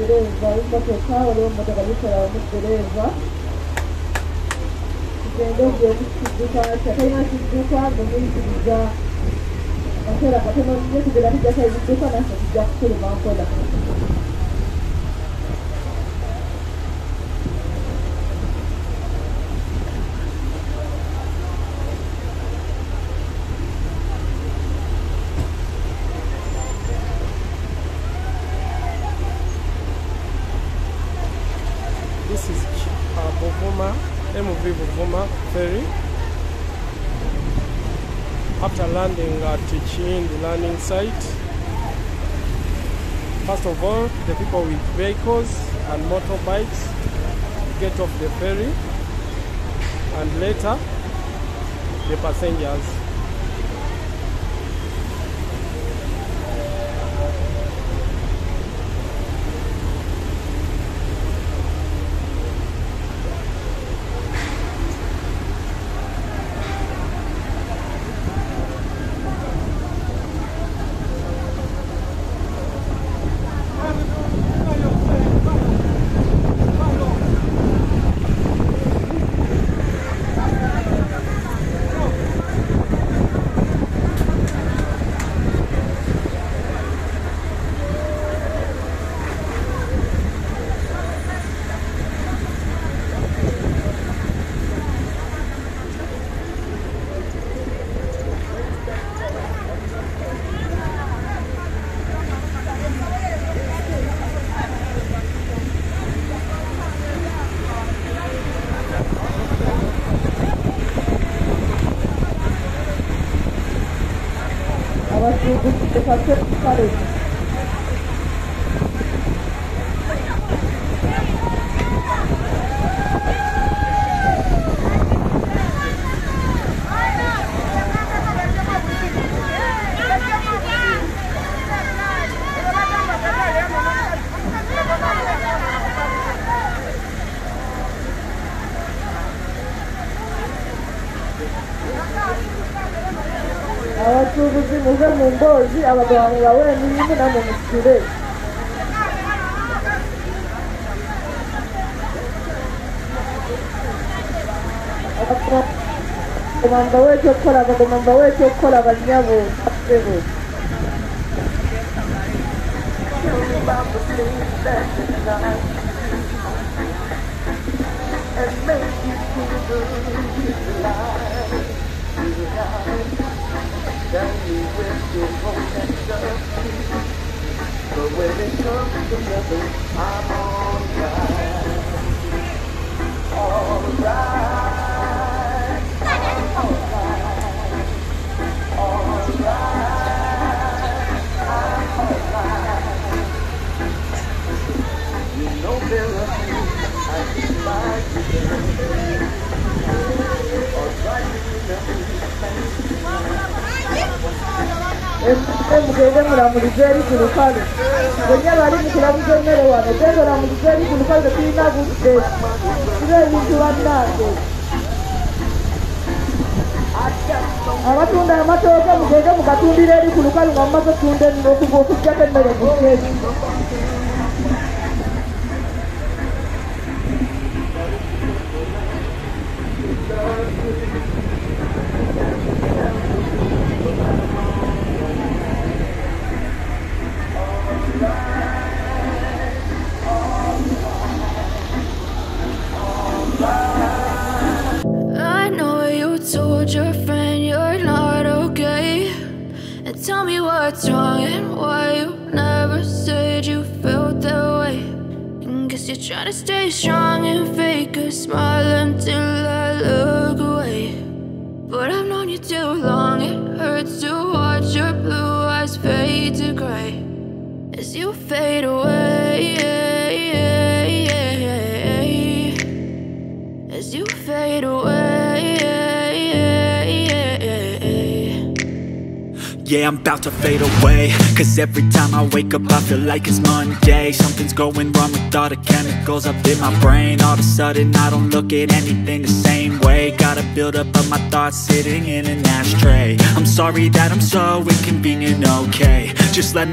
omudereva w'emmotoka waliwo emmotoka zikola omudereva tugende gyekukidduka kyatayina kidduka ng'omuyitiriza akaseera katono nnyo tugenda tujjako ebidduka naffe tujja kukuluma nkola. This is Buvuma, Buvuma ferry. After landing at Kiyindi landing site, first of all, the people with vehicles and motorbikes get off the ferry, and later the passengers. Abasuubuzi muve mu mboozi abagabo mubawe emirimu nammwe musitule. Abagoma mbawe ekyokukola, abagoma mbawe ekyokukola bannyabo ssebo. Then you wish you won't let go. But when it comes to nothing, I'm alright. Alright. Alright. Alright. I'm alright. You know there are things I dislike to do. Alright, you know. Mugende mulamulize eri ku lukalu. Bwenna bali mu kulamuza emmere wano, genda olamulize eri ku lukalu tetulina budde. Tuba ebintu bannange. Abatunda amatooke mugende mugatundira eri ku lukalu nga mumaze tunda okuva okuggyako emmere mu keeki. Your friend you're not okay, and tell me what's wrong and why you never said you felt that way. And guess you're trying to stay strong and fake a smile until I look away. But I've known you too long, it hurts to watch your blue eyes fade to gray as you fade away, as you fade away. Yeah, I'm about to fade away, cause every time I wake up I feel like it's Monday. Something's going wrong with all the chemicals up in my brain. All of a sudden I don't look at anything the same way. Gotta build up of my thoughts sitting in an ashtray. I'm sorry that I'm so inconvenient, okay. Just let me